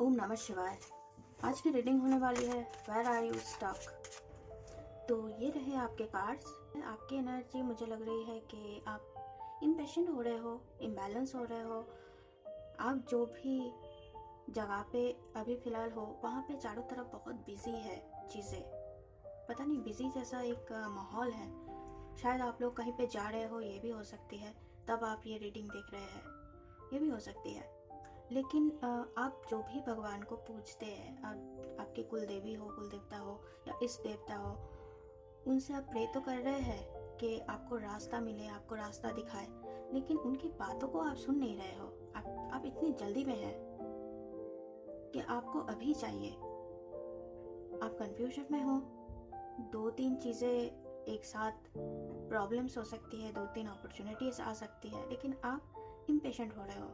ओम नमः शिवाय। आज की रीडिंग होने वाली है वेयर आर यू स्टक। तो ये रहे आपके कार्ड्स। आपकी एनर्जी मुझे लग रही है कि आप इम्पेशेंट हो रहे हो, इम्बैलेंस हो रहे हो। आप जो भी जगह पे अभी फ़िलहाल हो वहाँ पे चारों तरफ बहुत बिजी है चीज़ें। पता नहीं, बिजी जैसा एक माहौल है। शायद आप लोग कहीं पे जा रहे हो, ये भी हो सकती है, तब आप ये रीडिंग देख रहे हैं, ये भी हो सकती है। लेकिन आप जो भी भगवान को पूजते हैं, आपके कुल देवी हो, कुल देवता हो या इष्ट देवता हो, उनसे आप प्रे तो कर रहे हैं कि आपको रास्ता मिले, आपको रास्ता दिखाए, लेकिन उनकी बातों को आप सुन नहीं रहे हो। आप इतनी जल्दी में हैं कि आपको अभी चाहिए। आप कंफ्यूजन में हो। दो तीन चीज़ें एक साथ, प्रॉब्लम्स हो सकती है, दो तीन अपॉर्चुनिटीज आ सकती है, लेकिन आप इम्पेशेंट हो रहे हो।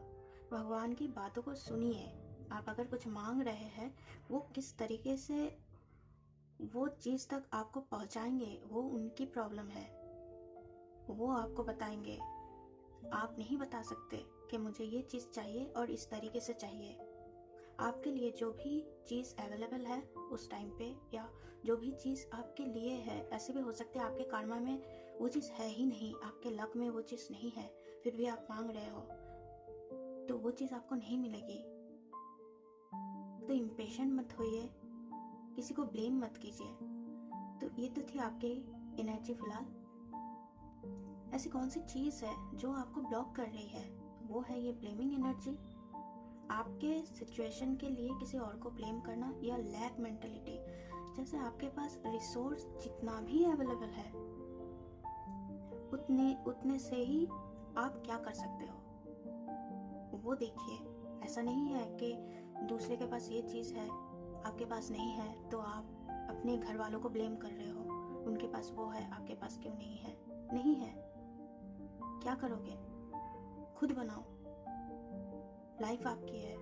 भगवान की बातों को सुनिए। आप अगर कुछ मांग रहे हैं, वो किस तरीके से वो चीज़ तक आपको पहुंचाएंगे, वो उनकी प्रॉब्लम है, वो आपको बताएंगे। आप नहीं बता सकते कि मुझे ये चीज़ चाहिए और इस तरीके से चाहिए। आपके लिए जो भी चीज़ अवेलेबल है उस टाइम पे, या जो भी चीज़ आपके लिए है, ऐसे भी हो सकते हैं आपके कर्मा में वो चीज़ है ही नहीं, आपके लक में वो चीज़ नहीं है, फिर भी आप मांग रहे हो, तो वो चीज़ आपको नहीं मिलेगी। तो इम्पेशेंट मत होइए, किसी को ब्लेम मत कीजिए। तो ये तो थी आपकी एनर्जी फिलहाल। ऐसी कौन सी चीज़ है जो आपको ब्लॉक कर रही है? वो है ये ब्लेमिंग एनर्जी। आपके सिचुएशन के लिए किसी और को ब्लेम करना, या लैक मेंटेलिटी। जैसे आपके पास रिसोर्स जितना भी अवेलेबल है, उतने से ही आप क्या कर सकते हो वो देखिए। ऐसा नहीं है कि दूसरे के पास ये चीज़ है, आपके पास नहीं है, तो आप अपने घर वालों को ब्लेम कर रहे हो। उनके पास वो है, आपके पास क्यों नहीं है? नहीं है, क्या करोगे? खुद बनाओ, लाइफ आपकी है।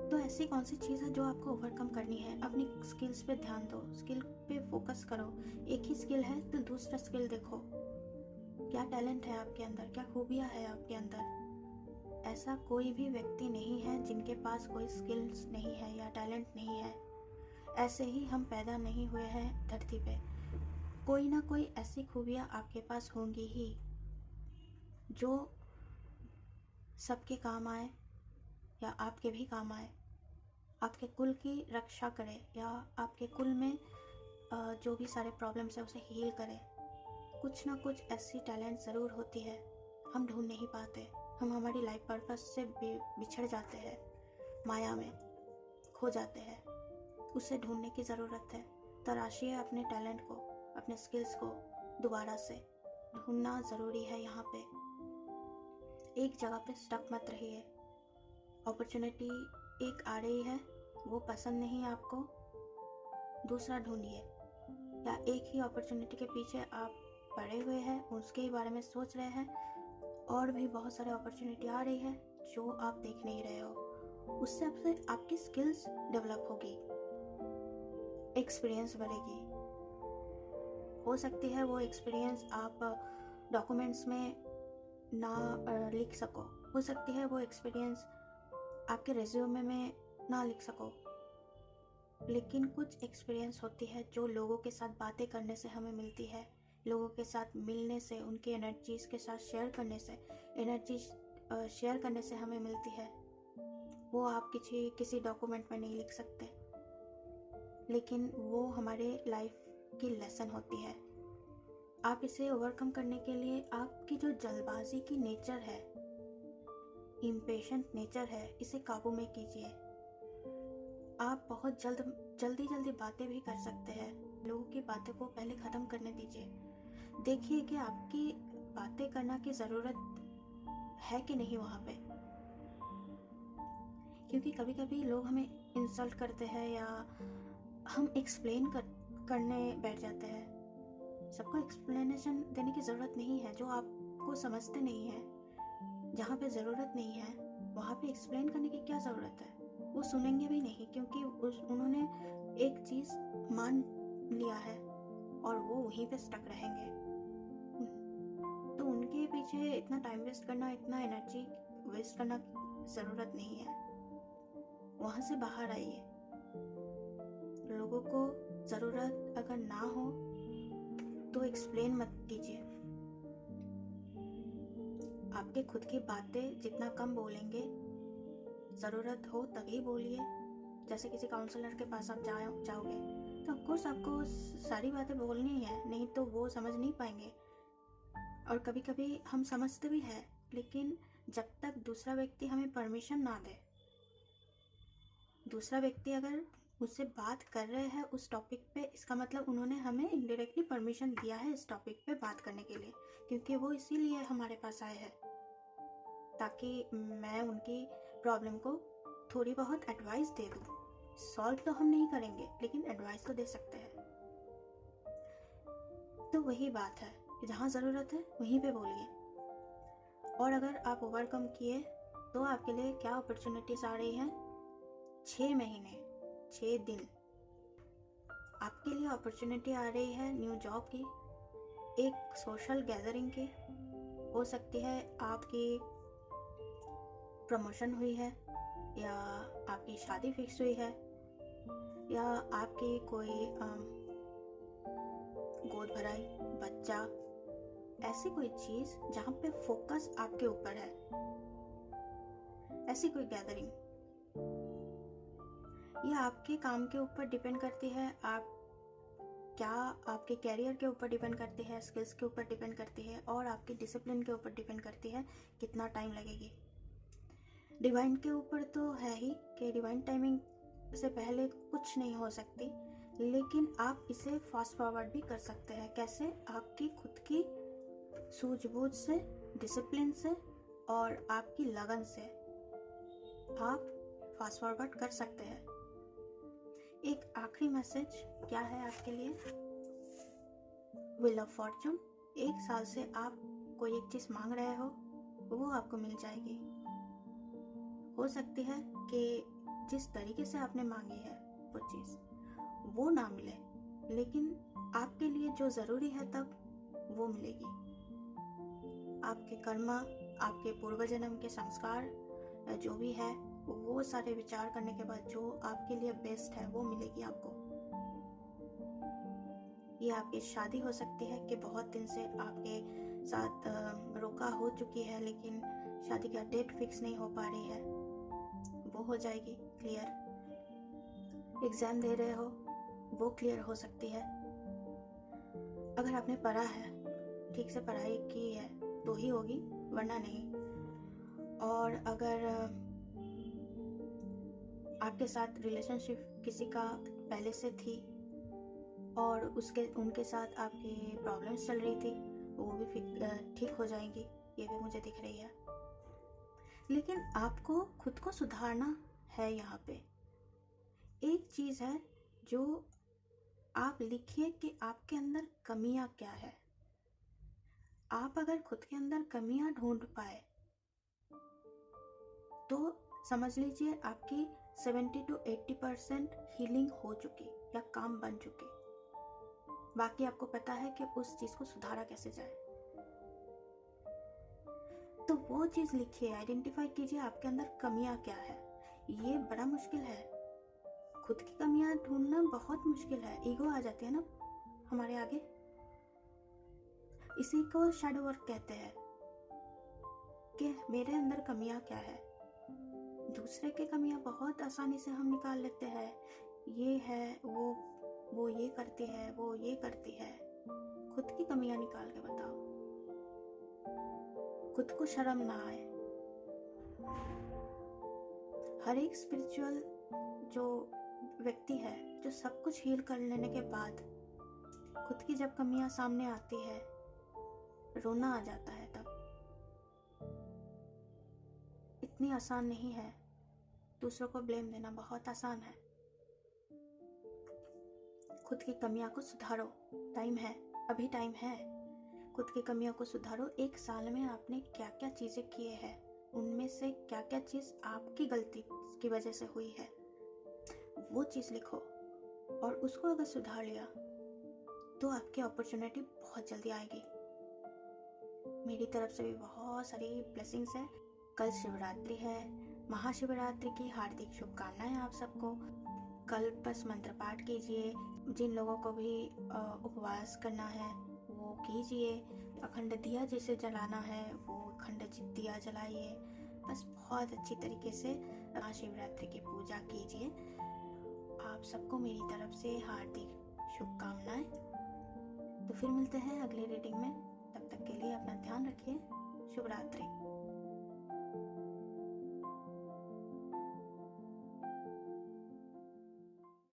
तो ऐसी कौन सी चीज़ है जो आपको ओवरकम करनी है? अपनी स्किल्स पे ध्यान दो, स्किल पे फोकस करो। एक ही स्किल है तो दूसरा स्किल देखो। क्या टैलेंट है आपके अंदर, क्या खूबियाँ है आपके अंदर? ऐसा कोई भी व्यक्ति नहीं है जिनके पास कोई स्किल्स नहीं है या टैलेंट नहीं है। ऐसे ही हम पैदा नहीं हुए हैं धरती पे। कोई ना कोई ऐसी खूबियाँ आपके पास होंगी ही जो सबके काम आए, या आपके भी काम आए, आपके कुल की रक्षा करे, या आपके कुल में जो भी सारे प्रॉब्लम्स है उसे हील करे। कुछ ना कुछ ऐसी टैलेंट ज़रूर होती है, हम ढूंढ नहीं पाते। हम हमारी लाइफ पर्पस से बिछड़ जाते हैं, माया में खो जाते हैं। उसे ढूंढने की ज़रूरत है। तराशिए अपने टैलेंट को, अपने स्किल्स को दोबारा से ढूंढना ज़रूरी है। यहाँ पे एक जगह पे स्टक मत रहिए। अपॉर्चुनिटी एक आ रही है, वो पसंद नहीं आपको, दूसरा ढूंढिए। या एक ही अपॉर्चुनिटी के पीछे आप पड़े हुए हैं, उसके ही बारे में सोच रहे हैं, और भी बहुत सारे अपॉर्चुनिटी आ रही है जो आप देख नहीं रहे हो। उससे आपकी स्किल्स डेवलप होगी, एक्सपीरियंस बढ़ेगी। हो सकती है वो एक्सपीरियंस आप डॉक्यूमेंट्स में ना लिख सको, हो सकती है वो एक्सपीरियंस आपके रिज्यूमे में ना लिख सको, लेकिन कुछ एक्सपीरियंस होती है जो लोगों के साथ बातें करने से हमें मिलती है, लोगों के साथ मिलने से, उनकी एनर्जीज के साथ शेयर करने से, एनर्जी शेयर करने से हमें मिलती है। वो आप किसी डॉक्यूमेंट में नहीं लिख सकते, लेकिन वो हमारे लाइफ की लेसन होती है। आप इसे ओवरकम करने के लिए आपकी जो जल्दबाजी की नेचर है, इम्पेशेंट नेचर है, इसे काबू में कीजिए। आप बहुत जल्दी बातें भी कर सकते हैं। लोगों की बातें को पहले ख़त्म करने दीजिए। देखिए कि आपकी बातें करना की ज़रूरत है कि नहीं वहाँ पे। क्योंकि कभी कभी लोग हमें इंसल्ट करते हैं, या हम एक्सप्लेन करने बैठ जाते हैं। सबको एक्सप्लेनेशन देने की ज़रूरत नहीं है। जो आपको समझते नहीं है, जहाँ पे ज़रूरत नहीं है, वहाँ पे एक्सप्लेन करने की क्या ज़रूरत है? वो सुनेंगे भी नहीं, क्योंकि उन्होंने एक चीज़ मान लिया है और वो वहीं पे स्टक रहेंगे। तो उनके पीछे इतना टाइम वेस्ट करना, इतना एनर्जी वेस्ट करना ज़रूरत नहीं है। वहाँ से बाहर आइए। लोगों को ज़रूरत अगर ना हो तो एक्सप्लेन मत कीजिए। आपके खुद की बातें जितना कम बोलेंगे, ज़रूरत हो तभी बोलिए। जैसे किसी काउंसलर के पास आप जाओगे तो ऑफकोर्स आपको सारी बातें बोलनी है, नहीं तो वो समझ नहीं पाएंगे। और कभी कभी हम समझते भी हैं, लेकिन जब तक दूसरा व्यक्ति हमें परमिशन ना दे, दूसरा व्यक्ति अगर मुझसे बात कर रहे हैं उस टॉपिक पे, इसका मतलब उन्होंने हमें इनडायरेक्टली परमिशन दिया है इस टॉपिक पे बात करने के लिए, क्योंकि वो इसीलिए हमारे पास आए हैं ताकि मैं उनकी प्रॉब्लम को थोड़ी बहुत एडवाइस दे दूँ। सॉल्व तो हम नहीं करेंगे, लेकिन एडवाइस तो दे सकते हैं। तो वही बात है, जहाँ ज़रूरत है वहीं पे बोलिए। और अगर आप ओवरकम किए तो आपके लिए क्या अपॉर्चुनिटीज़ आ रही हैं? 6 महीने 6 दिन आपके लिए अपॉर्चुनिटी आ रही है न्यू जॉब की, एक सोशल गैदरिंग की। हो सकती है आपकी प्रमोशन हुई है, या आपकी शादी फिक्स हुई है, या आपकी कोई गोद भराई, बच्चा, ऐसी कोई चीज़ जहाँ पे फोकस आपके ऊपर है, ऐसी कोई गैदरिंग। ये आपके काम के ऊपर डिपेंड करती है, आप क्या आपके कैरियर के ऊपर डिपेंड करती है, स्किल्स के ऊपर डिपेंड करती है, और आपके डिसिप्लिन के ऊपर डिपेंड करती है कितना टाइम लगेगी। डिवाइन के ऊपर तो है ही कि डिवाइन टाइमिंग से पहले कुछ नहीं हो सकती, लेकिन आप इसे फास्ट फॉरवर्ड भी कर सकते हैं। कैसे? आपकी खुद की सूझबूझ से, डिसिप्लिन से और आपकी लगन से आप फास्ट फॉरवर्ड कर सकते हैं। एक आखिरी मैसेज क्या है आपके लिए? Wheel of Fortune. 1 साल से आप कोई एक चीज़ मांग रहे हो, वो आपको मिल जाएगी। हो सकती है कि जिस तरीके से आपने मांगी है वो चीज़ वो ना मिले, लेकिन आपके लिए जो ज़रूरी है तब वो मिलेगी। आपके कर्मा, आपके पूर्व जन्म के संस्कार जो भी है, वो सारे विचार करने के बाद जो आपके लिए बेस्ट है वो मिलेगी आपको। ये आपकी शादी हो सकती है कि बहुत दिन से आपके साथ रोका हो चुकी है, लेकिन शादी का डेट फिक्स नहीं हो पा रही है, वो हो जाएगी क्लियर। एग्ज़ाम दे रहे हो, वो क्लियर हो सकती है। अगर आपने पढ़ा है, ठीक से पढ़ाई की है तो ही होगी, वरना नहीं। और अगर आपके साथ रिलेशनशिप किसी का पहले से थी और उनके साथ आपकी प्रॉब्लम्स चल रही थी, वो भी ठीक हो जाएंगी, ये भी मुझे दिख रही है। लेकिन आपको खुद को सुधारना है। यहाँ पे एक चीज़ है जो आप लिखिए कि आपके अंदर कमियां क्या है। आप अगर खुद के अंदर कमियां ढूंढ पाए तो समझ लीजिए आपकी 70 to 80% हीलिंग हो चुकी या काम बन चुकी। बाकी आपको पता है कि उस चीज़ को सुधारा कैसे जाए। तो वो चीज़ लिखिए, आइडेंटिफाई कीजिए आपके अंदर कमियां क्या है। ये बड़ा मुश्किल है, खुद की कमियां ढूंढना बहुत मुश्किल है। ईगो आ जाती है ना हमारे आगे, इसी को शैडो वर्क कहते हैं कि मेरे अंदर कमियां क्या है। दूसरे के कमियां बहुत आसानी से हम निकाल लेते हैं, ये है वो ये करती है, वो ये करती है। खुद की कमियां निकाल के बताओ, खुद को शर्म ना आए। हर एक स्पिरिचुअल जो व्यक्ति है, जो सब कुछ हील कर लेने के बाद खुद की जब कमियां सामने आती है, रोना आ जाता है। तब इतनी आसान नहीं है, दूसरों को ब्लेम देना बहुत आसान है। खुद की कमियां को सुधारो, टाइम है, अभी टाइम है। खुद की कमियों को सुधारो। 1 साल में आपने क्या क्या चीज़ें किए हैं, उनमें से क्या क्या चीज़ आपकी गलती की वजह से हुई है, वो चीज़ लिखो। और उसको अगर सुधार लिया तो आपकी अपॉर्चुनिटी बहुत जल्दी आएगी। मेरी तरफ से भी बहुत सारी ब्लेसिंग्स है। कल शिवरात्रि है, महाशिवरात्रि की हार्दिक शुभकामनाएं आप सबको। कल बस मंत्र पाठ कीजिए। जिन लोगों को भी उपवास करना है वो कीजिए। अखंड दिया जिसे जलाना है वो अखंड दिया जलाइए। बस बहुत अच्छी तरीके से महाशिवरात्रि की पूजा कीजिए। आप सबको मेरी तरफ से हार्दिक शुभकामनाएं। तो फिर मिलते हैं अगले रीडिंग में। तब तक के लिए अपना ध्यान रखिए। शुभ रात्रि।